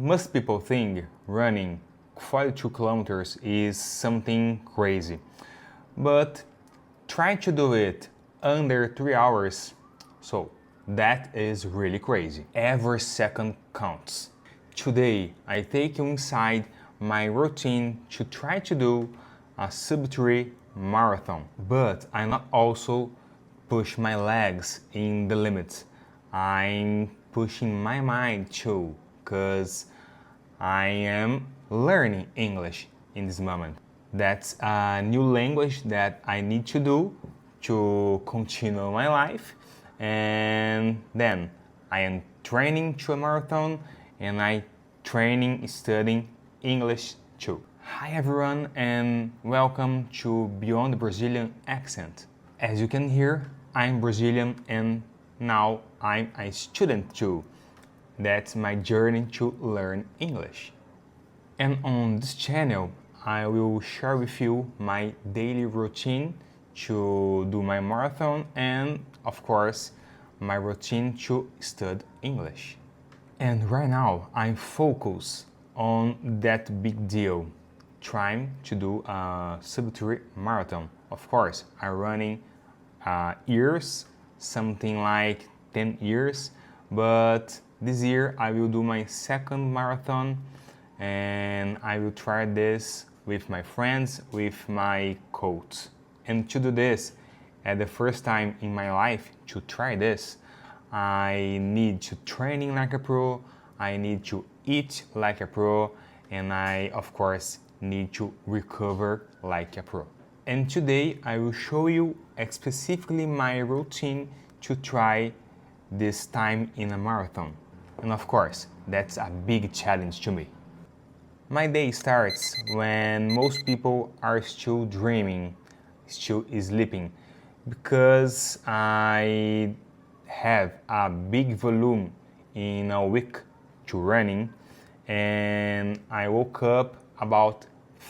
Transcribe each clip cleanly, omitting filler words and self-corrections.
Most people think running 42 kilometers is something crazy, but try to do it under 3 hours, so that is really crazy. Every second counts. Today I take you inside my routine to try to do a sub-3 marathon, but I not also push my legs in the limits. I'm pushing my mind too, because I am learning English in this moment. That's a new language that I need to do to continue my life, and then I am training to a marathon and I training studying English too. Hi everyone and welcome to Beyond the Brazilian Accent. As you can hear, I'm Brazilian and now I'm a student too. That's my journey to learn English. And on this channel, I will share with you my daily routine to do my marathon and, of course, my routine to study English. And right now, I'm focused on that big deal, trying to do a sub-3 marathon. Of course, I'm running years, something like 10 years, but this year I will do my second marathon and I will try this with my friends, with my coach. And to do this, at the first time in my life to try this, I need to training like a pro, I need to eat like a pro, and I, of course, need to recover like a pro. And today I will show you specifically my routine to try this time in a marathon. And of course, that's a big challenge to me. My day starts when most people are still dreaming, still sleeping, because I have a big volume in a week to running, and I woke up about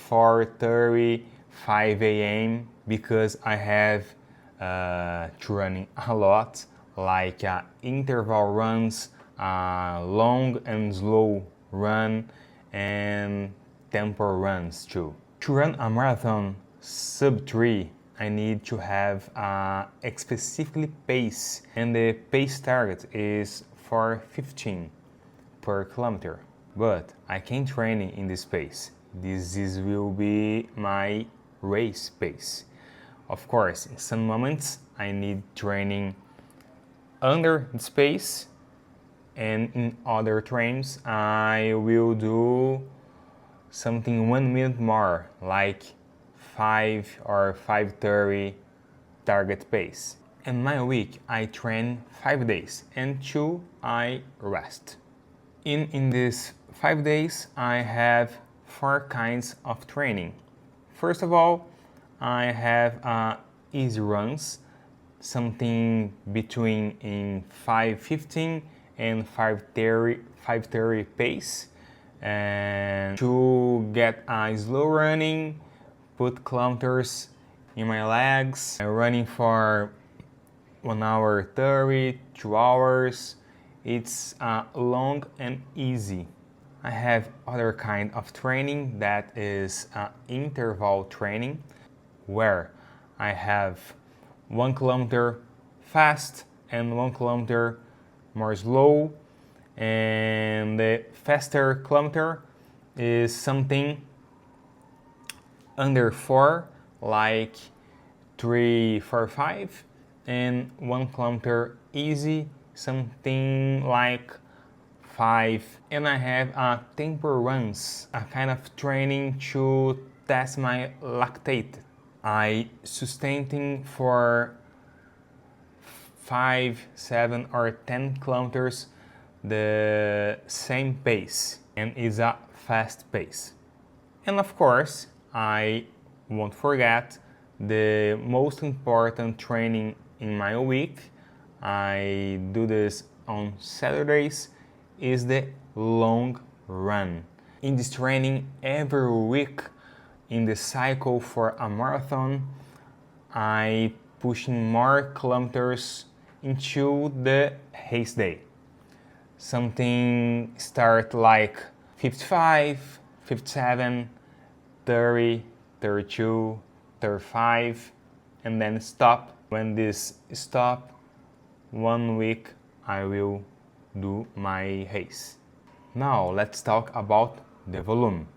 4:30, 5 a.m. because I have to running a lot, like interval runs, long and slow run, and tempo runs too. To run a marathon sub-3, I need to have a specific pace, and the pace target is 4:15 per kilometer. But I can't train in this pace. This will be my race pace. Of course, in some moments I need training under this pace, and in other trains I will do something 1 minute more, like 5 or 5:30 target pace. In my week I train 5 days and 2 I rest. In these 5 days I have 4 kinds of training. First of all, I have easy runs, something between in 5:15 and 5:30 pace, and to get a slow running, put kilometers in my legs, running for 1 hour 30, 2 hours. It's long and easy. I have other kind of training that is interval training, where I have 1 kilometer fast and 1 kilometer more slow, and the faster kilometer is something under 4, like 3:45, and 1 kilometer easy, something like 5. And I have tempo runs, a kind of training to test my lactate. I sustaining for 5, 7 or 10 kilometers the same pace, and is a fast pace. And of course, I won't forget the most important training in my week. I do this on Saturdays, is the long run. In this training every week in the cycle for a marathon, I pushing more kilometers into the race day. Something start like 55, 57, 30, 32, 35, and then stop. When this stop, 1 week I will do my race. Now let's talk about the volume.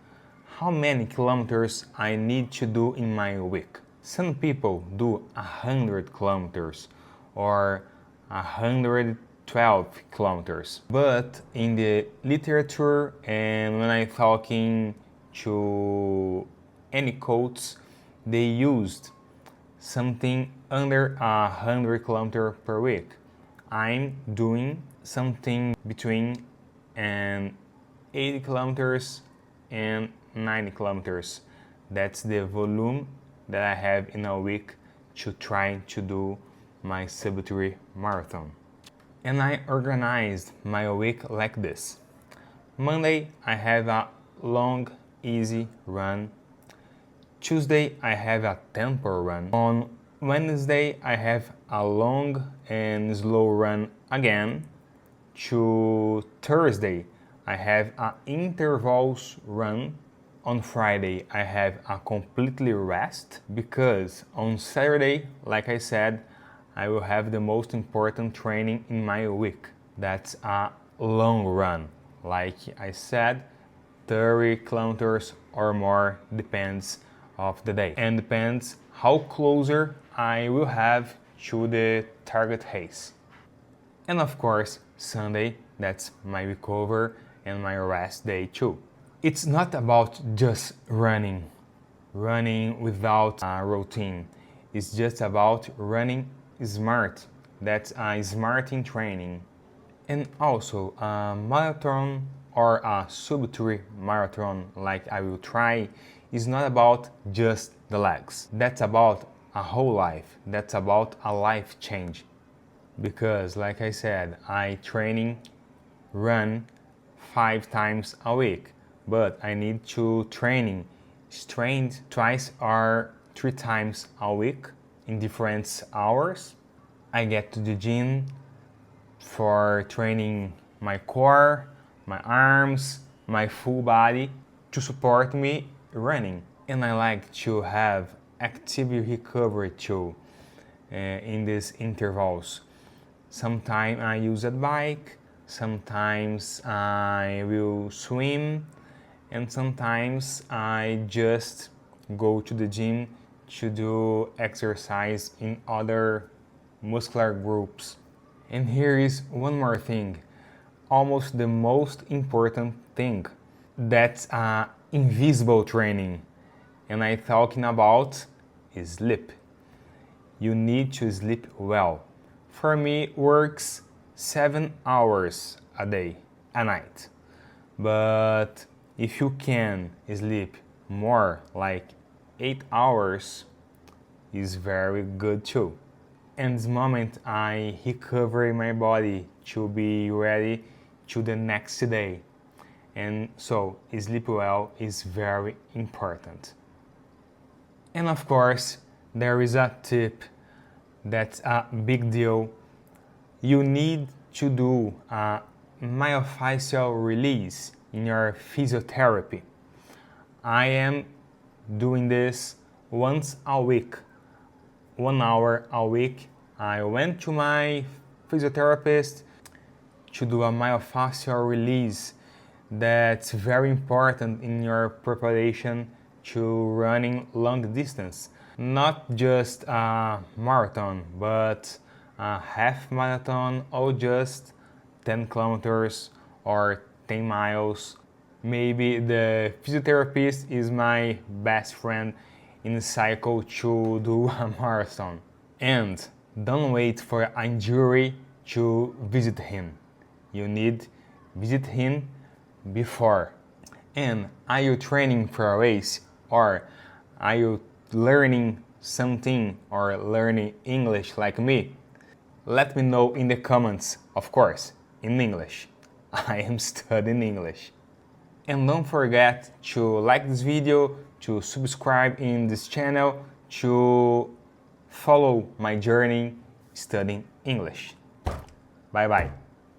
How many kilometers I need to do in my week? Some people do 100 kilometers or 112 kilometers. But in the literature and when I'm talking to any coach, they used something under 100 kilometers per week. I'm doing something between 80 kilometers and 90 kilometers. That's the volume that I have in a week to try to do my sub-3 marathon. And I organized my week like this. Monday I have a long, easy run. Tuesday I have a tempo run. On Wednesday I have a long and slow run again. To Thursday I have an intervals run. On Friday I have a completely rest because on Saturday, like I said, I will have the most important training in my week. That's a long run. Like I said, 30 kilometers or more, depends of the day and depends how closer I will have to the target race. And of course, Sunday, that's my recover and my rest day too. It's not about just running without a routine. It's just about running smart. That's a smart in training. And also a marathon or a sub-3 marathon like I will try is not about just the legs. That's about a whole life. That's about a life change. Because like I said, I run 5 times a week, but I need to train twice or 3 times a week in different hours. I get to the gym for training my core, my arms, my full body to support me running. And I like to have active recovery too in these intervals. Sometimes I use a bike, sometimes I will swim, and sometimes I just go to the gym to do exercise in other muscular groups. And here is one more thing, almost the most important thing. That's invisible training. And I'm talking about sleep. You need to sleep well. For me, it works 7 hours a day, a night. But if you can sleep more, like 8 hours, is very good too. And the moment I recover my body to be ready to the next day. And so sleep well is very important. And of course, there is a tip that's a big deal. You need to do a myofascial release in your physiotherapy. I am doing this once a week, 1 hour a week. I went to my physiotherapist to do a myofascial release. That's very important in your preparation to running long distance. Not just a marathon, but a half marathon or just 10 kilometers or 10 miles. Maybe the physiotherapist is my best friend in the cycle to do a marathon. And don't wait for an injury to visit him. You need to visit him before. And are you training for a race, or are you learning something or learning English like me? Let me know in the comments, of course, in English. I am studying English. And don't forget to like this video, to subscribe in this channel, to follow my journey studying English. Bye bye.